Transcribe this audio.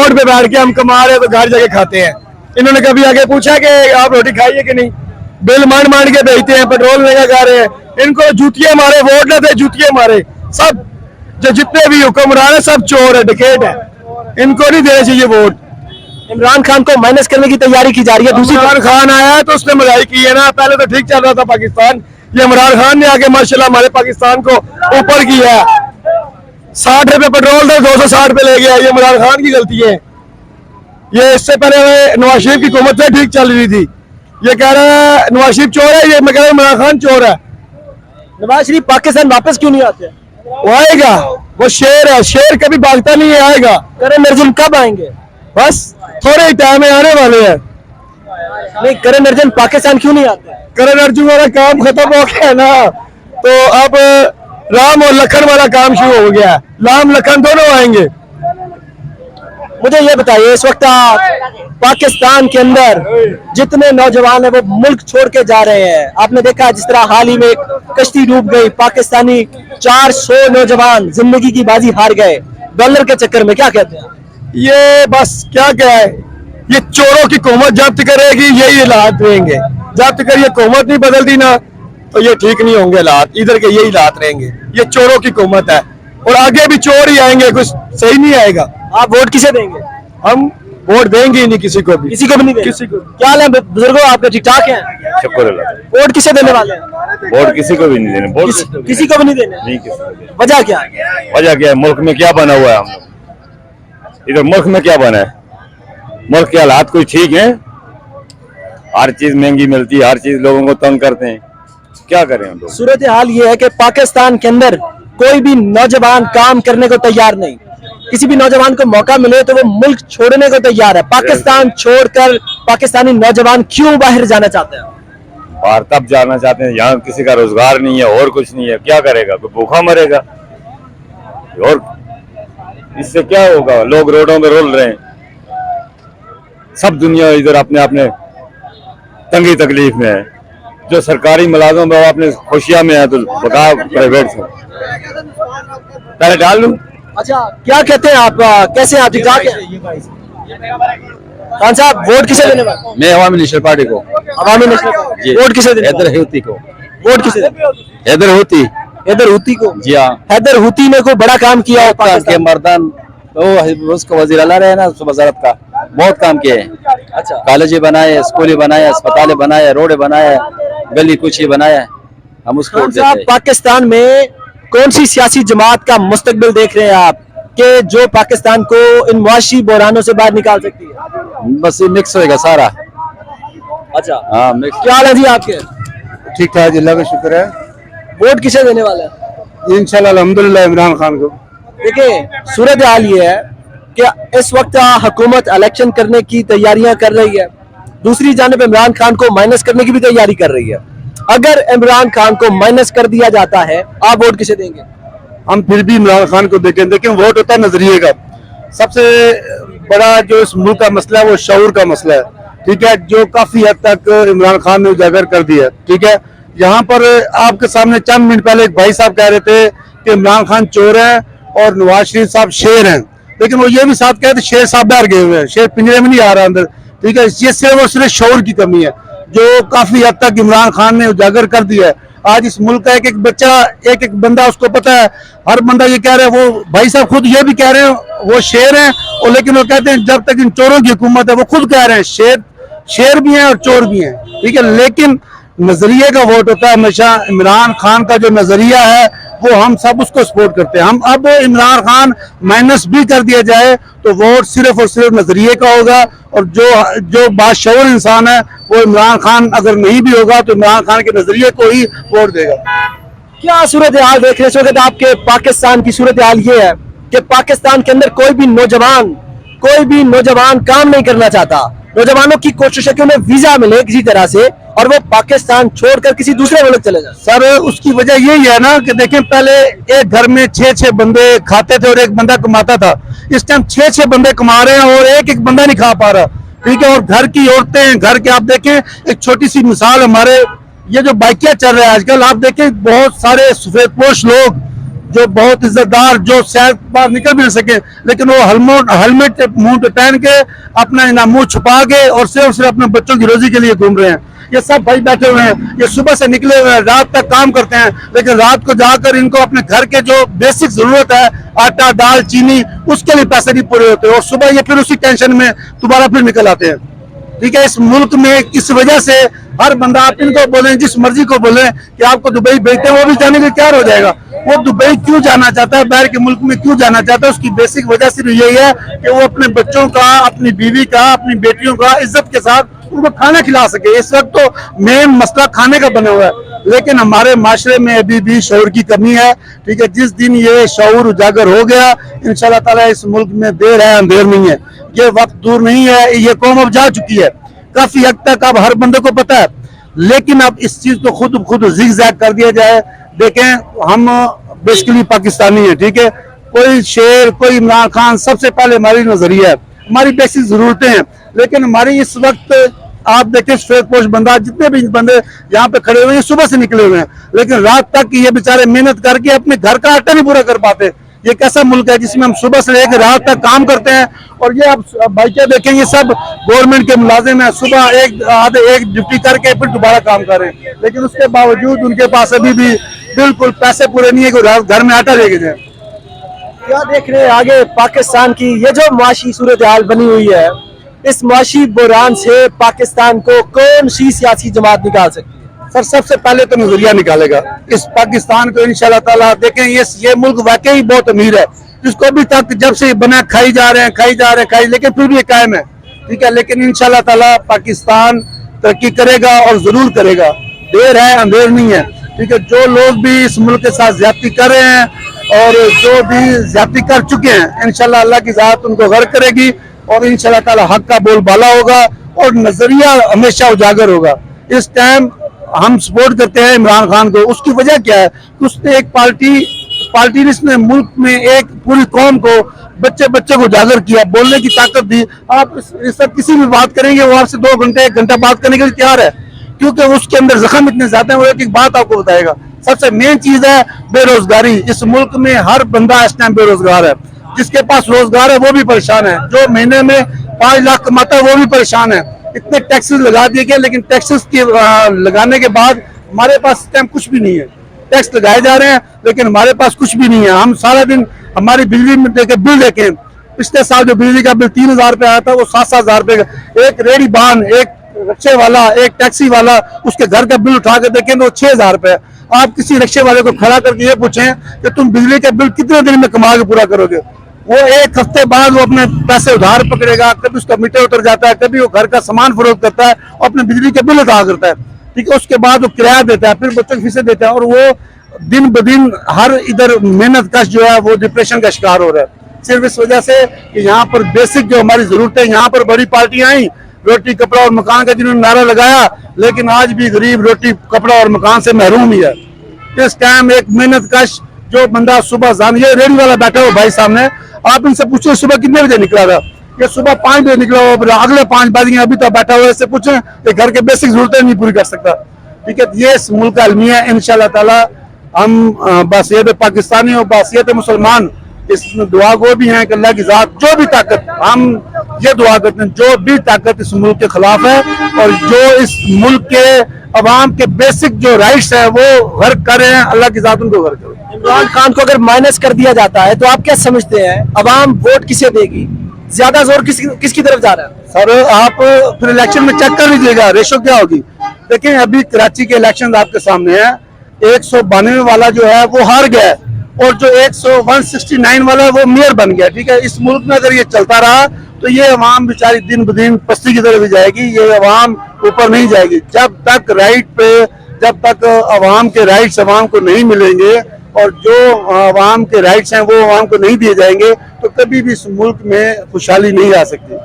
Road पे बैठ के हम कमा रहे तो घर जाके खाते हैं। इन्होंने कभी आगे पूछा कि आप रोटी खाइए कि नहीं? बिल मांड मांड के भेजते हैं, पेट्रोल महंगा कर रहे हैं। इनको जूतियां मारे, वोट न दे जूतियां मारे। सब जो जितने भी हुक्मरान है सब चोर है, डकैत है, इनको नहीं देना चाहिए वोट। इमरान खान को माइनस करने की तैयारी की जा रही है। दूसरी इमरान खान आया है तो उसने मलाई की है ना। पहले तो ठीक चल रहा था पाकिस्तान, ये इमरान खान ने आके माशाल्लाह हमारे पाकिस्तान को ऊपर किया है। 60 रुपए पेट्रोल था 260 पे ले गया, ये इमरान खान की गलती है। ये इससे पहले नवाज शरीफ की हुकूमत से ठीक चल रही थी। ये कह रहा है नवाज शरीफ चोर है, ये मैं कह रहा हूँ इमरान खान चोर है। नवाज शरीफ पाकिस्तान वापस क्यों नहीं आते? वो आएगा, वो शेर है, शेर कभी भागता नहीं है, आएगा। करण अर्जुन कब आएंगे? बस थोड़े ही टाइम में आने वाले हैं। नहीं, करण अर्जुन पाकिस्तान क्यों नहीं आते? करण अर्जुन वाला काम खत्म हो गया है ना, तो अब राम और लखन वाला काम शुरू हो गया है। राम लखन दोनों आएंगे। मुझे ये बताइए, इस वक्त पाकिस्तान के अंदर जितने नौजवान हैं वो मुल्क छोड़ के जा रहे हैं। आपने देखा जिस तरह हाल ही में एक कश्ती डूब गई, पाकिस्तानी 400 नौजवान जिंदगी की बाजी हार गए डॉलर के चक्कर में। क्या कहते हैं? ये बस क्या है, ये चोरों की हुकूमत जब्त करेगी, यही हालात रहेंगे। जब तक ये हुकूमत नहीं बदलती ना तो ये ठीक नहीं होंगे हालात, इधर के यही हालात रहेंगे। ये चोरों की हुकूमत है और आगे भी चोर ही आएंगे, कुछ सही नहीं आएगा। आप वोट किसे देंगे? हम वोट देंगे ही नहीं किसी को भी, किसी को भी नहीं देंगे। किसी को। क्या हाल है बुजुर्गो, आपके ठीक ठाक हैं? शुक्र अल्लाह। वोट किसे देने वाले हैं? वोट किसी को भी नहीं देने, वोट किसी को भी नहीं देने। नहीं किसी को देने। वजह क्या है? वजह क्या है? मुल्क में क्या बना हुआ है? हम लोग इधर मुल्क में क्या बना है? मुल्क के हालात कोई ठीक है? हर चीज महंगी मिलती है, हर चीज लोगों को तंग करते हैं। क्या करें हम लोग? सूरत हाल ये है कि पाकिस्तान के अंदर कोई भी नौजवान काम करने को तैयार नहीं। किसी भी नौजवान को मौका मिले तो वो मुल्क छोड़ने को तैयार है। पाकिस्तान छोड़कर पाकिस्तानी नौजवान क्यों बाहर जाना चाहते हैं? बाहर तब जाना चाहते हैं, यहाँ किसी का रोजगार नहीं है और कुछ नहीं है। क्या करेगा? कोई भूखा मरेगा और इससे क्या होगा? लोग रोडों में रोल रहे हैं, सब दुनिया इधर अपने अपने तंगी तकलीफ में है। जो सरकारी मुलाजिम है वो अपने खुशियां में है, तो बता प्राइवेट से पहले डाल लूं। अच्छा, क्या कहते हैं आप? कैसे आप? ठीक ठाक हैं? खान साहब, वोट किसे देने वाले? मैं अवामी नेशनल पार्टी को। अवामी नेशनल पार्टी। वोट किसे देने? हैदर हुती को। वोट किसे देने? हैदर हुती। हैदर हुती को? जी हाँ। हैदर हुती ने कोई बड़ा काम किया है के मर्दान वो उसको वजीर अला रहे ना, वजारत का बहुत काम किए हैं। अच्छा, कॉलेज बनाए, स्कूल बनाए, अस्पताल बनाए, रोड बनाए, गली कुछ ही बनाया। हम उसको खान साहब, पाकिस्तान में कौन सी सियासी जमात का मुस्तकबिल देख रहे हैं आप कि जो पाकिस्तान को इन मुआशी बहरानों से बाहर निकाल सकती है? बस ये मिक्स होएगा सारा। अच्छा, हाँ मिक्स। क्या हाल है जी आपके? ठीक ठाक, अल्लाह का शुक्र है। वोट किसे देने वाले हैं? इंशाल्लाह अल्हम्दुलिल्लाह इमरान खान को। देखिए, सूरत हाल ये है कि इस वक्त हुकूमत इलेक्शन करने की तैयारियां कर रही है, दूसरी जानिब इमरान खान को माइनस करने की भी तैयारी कर रही है। अगर इमरान खान को माइनस कर दिया जाता है, आप वोट किसे देंगे? हम फिर भी इमरान खान को देखें। देखिए, वोट होता है नजरिए का। सबसे बड़ा जो इस मुल्क का मसला है वो शऊर का मसला है, ठीक है, जो काफी हद तक इमरान खान ने उजागर कर दिया, ठीक है। यहाँ पर आपके सामने चंद मिनट पहले एक भाई साहब कह रहे थे कि इमरान खान चोर है और नवाज शरीफ साहब शेर हैं, लेकिन वो ये भी साथ कह रहे थे शेर साहब बाहर गए हुए हैं, शेर पिंजरे में नहीं आ रहा अंदर, ठीक है। ये सिर्फ और सिर्फ शऊर की कमी है जो काफी हद तक इमरान खान ने उजागर कर दिया है। आज इस मुल्क का एक एक बच्चा, एक एक बंदा, उसको पता है, हर बंदा ये कह रहा है, वो भाई साहब खुद ये भी कह रहे हैं वो शेर हैं, और लेकिन वो कहते हैं जब तक इन चोरों की हुकूमत है, वो खुद कह रहे हैं शेर भी हैं और चोर भी हैं, ठीक है। लेकिन नजरिए का वोट होता है हमेशा। इमरान खान का जो नजरिया है वो हम सब उसको सपोर्ट करते हैं। हम अब इमरान खान माइनस भी कर दिया जाए तो वोट सिर्फ और सिर्फ नजरिए का होगा, और जो बाशऊर इंसान है वो इमरान खान अगर नहीं भी होगा तो इमरान खान के नजरिए को ही वोट देगा। क्या सूरत हाल देख रहे हैं आपके? पाकिस्तान की सूरत हाल ये है कि पाकिस्तान के अंदर कोई भी नौजवान काम नहीं करना चाहता। नौजवानों की कोशिश है कि उन्हें वीजा मिले किसी तरह से और वो पाकिस्तान छोड़कर किसी दूसरे मुल्क चले जाए। सर, उसकी वजह यही है ना कि देखें, पहले एक घर में 6-6 बंदे खाते थे और एक बंदा कमाता था। इस टाइम 6-6 बंदे कमा रहे हैं और एक एक बंदा नहीं खा पा रहा, ठीक है। और घर की औरतें, घर के, आप देखें एक छोटी सी मिसाल, हमारे ये जो बाइकियां चल रहे हैं आजकल, आप देखें बहुत सारे सफेदपोश लोग जो बहुत इज्जतदार, जो शायद बाहर निकल भी नहीं सके, लेकिन वो हेलमेट मुंह पे पहन के अपना मुंह छुपा के और सिर्फ अपने बच्चों की रोजी के लिए घूम रहे हैं। ये सब भाई बैठे हुए हैं, ये सुबह से निकले हुए हैं, रात तक काम करते हैं, लेकिन रात को जाकर इनको अपने घर के जो बेसिक जरूरत है, आटा दाल चीनी, उसके लिए पैसे नहीं पूरे होते, और सुबह ये फिर उसी टेंशन में दोबारा फिर निकल आते हैं। ठीक है, इस मुल्क में इस वजह से हर बंदा, आप इनको बोले, जिस मर्जी को बोले कि आपको दुबई भेजते हैं, वो भी जाने के लिए तैयार हो जाएगा। वो दुबई क्यों जाना चाहता है, बाहर के मुल्क में क्यों जाना चाहता है, उसकी बेसिक वजह सिर्फ यही है कि वो अपने बच्चों का, अपनी बीवी का, अपनी बेटियों का इज्जत के साथ उनको खाना खिला सके। इस वक्त तो मेन मसला खाने का बना हुआ है, लेकिन हमारे माशरे में अभी भी शऊर की कमी है। ठीक है, जिस दिन ये शऊर उजागर हो गया, इंशाल्लाह ताला इस मुल्क में देर है अंधेर नहीं है, ये वक्त दूर नहीं है, ये कौम अब जा चुकी है काफी हद तक, अब हर बंदे को पता है। लेकिन अब इस चीज को खुद जिग-जैग कर दिया जाए। देखें, हम बेसिकली पाकिस्तानी है, ठीक है, कोई शेर, कोई इमरान खान, सबसे पहले हमारी नजरिया है, हमारी बेसिक जरूरतें हैं। लेकिन हमारी इस वक्त आप देखें, श्वेतपोश बंदा, जितने भी बंदे यहाँ पे खड़े हुए हैं, सुबह से निकले हुए हैं, लेकिन रात तक ये बेचारे मेहनत करके अपने घर का आटा नहीं पूरा कर पाते। ये कैसा मुल्क है जिसमें हम सुबह से लेकर रात तक काम करते हैं? और ये आप भाई क्या देखें, ये सब गवर्नमेंट के मुलाजिम है, सुबह एक ड्यूटी करके फिर दोबारा काम कर रहे हैं, लेकिन उसके बावजूद उनके पास अभी भी बिल्कुल पैसे पूरे नहीं है कि घर में आटा लेके जाए। क्या देख रहे हैं आगे पाकिस्तान की ये जो मुआशी सूरत हाल बनी हुई है, इस मुआशी बुहरान से पाकिस्तान को कौन सी सियासी जमात निकाल सकती है? सर, सबसे पहले तो नजरिया निकालेगा इस पाकिस्तान को, इंशाल्लाह ताला। देखें, ये मुल्क वाकई बहुत अमीर है, जिसको अभी तक जब से बना खाई जा रहे हैं, लेकिन फिर भी ये कायम है। ठीक है, लेकिन इंशाल्लाह ताला पाकिस्तान तरक्की करेगा और जरूर करेगा, देर है अंधेर नहीं है। ठीक है, जो लोग भी इस मुल्क के साथ ज्यादती कर रहे हैं और जो भी ज्यादती कर चुके हैं, इंशाल्लाह अल्लाह की जात उनको गर्क करेगी और इंशाल्लाह ताला हक का बोलबाला होगा और नजरिया हमेशा उजागर होगा। इस टाइम हम सपोर्ट करते हैं इमरान खान को। उसकी वजह क्या है? उसने एक पार्टी ने इसने मुल्क में एक पूरी कौम को, बच्चे को उजागर किया, बोलने की ताकत दी। आप इस सब किसी भी बात करेंगे, वो आपसे 2 घंटे 1 घंटा बात करने के लिए तैयार है, क्योंकि उसके अंदर जख्म इतने ज्यादा है। वो एक बात आपको बताएगा, सबसे मेन चीज है बेरोजगारी। इस मुल्क में हर बंदा इस टाइम बेरोजगार है, जिसके पास रोजगार है वो भी परेशान है, जो महीने में 5 लाख कमाता है वो भी परेशान है। इतने टैक्सेस लगा दिए गए, लेकिन टैक्सेस के लगाने के बाद हमारे पास इस टाइम कुछ भी नहीं है। टैक्स लगाए जा रहे हैं, लेकिन हमारे पास कुछ भी नहीं है। हम सारा दिन हमारी बिजली में बिल देखें, पिछले साल जो बिजली का बिल 3000 रुपये आया था, वो 7,000 रुपये का। एक रेडी बान, एक रिक्शे वाला, एक टैक्सी वाला, उसके घर का बिल उठा के देखें तो 6,000 रुपये। आप किसी रिक्शे वाले को खड़ा करके ये पूछें कि तुम बिजली का बिल कितने दिन में कमा के पूरा करोगे, वो 1 हफ्ते बाद वो अपने पैसे उधार पकड़ेगा। कभी उसका मीटर उतर जाता है, कभी वो घर का सामान फरोख्त करता है और अपने बिजली के बिल अदा करता है। ठीक है, उसके बाद वो किराया देता है, फिर बच्चों की फीसें देता है, और वो दिन ब दिन हर इधर मेहनत कश जो है वो डिप्रेशन का शिकार हो रहा है, सिर्फ इस वजह से कि यहाँ पर बेसिक जो हमारी जरूरत है। यहाँ पर बड़ी पार्टियां आई, रोटी कपड़ा और मकान का जिन्होंने नारा लगाया, लेकिन आज भी गरीब रोटी कपड़ा और मकान से महरूम ही है। इस टाइम एक मेहनत कश जो बंदा सुबह ये रेडी वाला बैठा हुआ भाई सामने, आप इनसे पूछे सुबह कितने बजे निकला था? ये सुबह 5 बजे निकला हुआ, अगले 5 बज गए, अभी तो बैठा हुआ है। इससे पूछे ये घर के बेसिक जरूरतें नहीं पूरी कर सकता। ठीक है, ये इस मुल्क का अलमिया है। इंशाल्लाह ताला हम बासियत पाकिस्तानी और बासियत मुसलमान इस दुआ को भी हैं कि अल्लाह की जात जो भी ताकत, हम ये दुआ करते हैं, जो भी ताकत इस मुल्क के खिलाफ है और जो इस मुल्क के अवाम के बेसिक जो राइट्स है वो गर्क कर रहे हैं, अल्लाह की जात उनको गर्क करे। इमरान खान को अगर माइनस कर दिया जाता है तो आप क्या समझते हैं, अवाम वोट किसे देगी? ज्यादा जोर किसकी तरफ जा रहा है? सर, आप फिर इलेक्शन में चेक कर लीजिएगा रेशो क्या होगी। देखिए, अभी कराची के इलेक्शन आपके सामने है, 192 वाला जो है वो हार गया है और जो 169 वाला है वो मेयर बन गया। ठीक है, इस मुल्क में अगर ये चलता रहा तो ये अवाम बेचारी दिन ब दिन पस्ती की तरफ जाएगी, ये अवाम ऊपर नहीं जाएगी। जब तक अवाम के राइट्स अवाम को नहीं मिलेंगे और जो अवाम के राइट्स हैं वो अवाम को नहीं दिए जाएंगे, तो कभी भी इस मुल्क में खुशहाली नहीं आ सकती।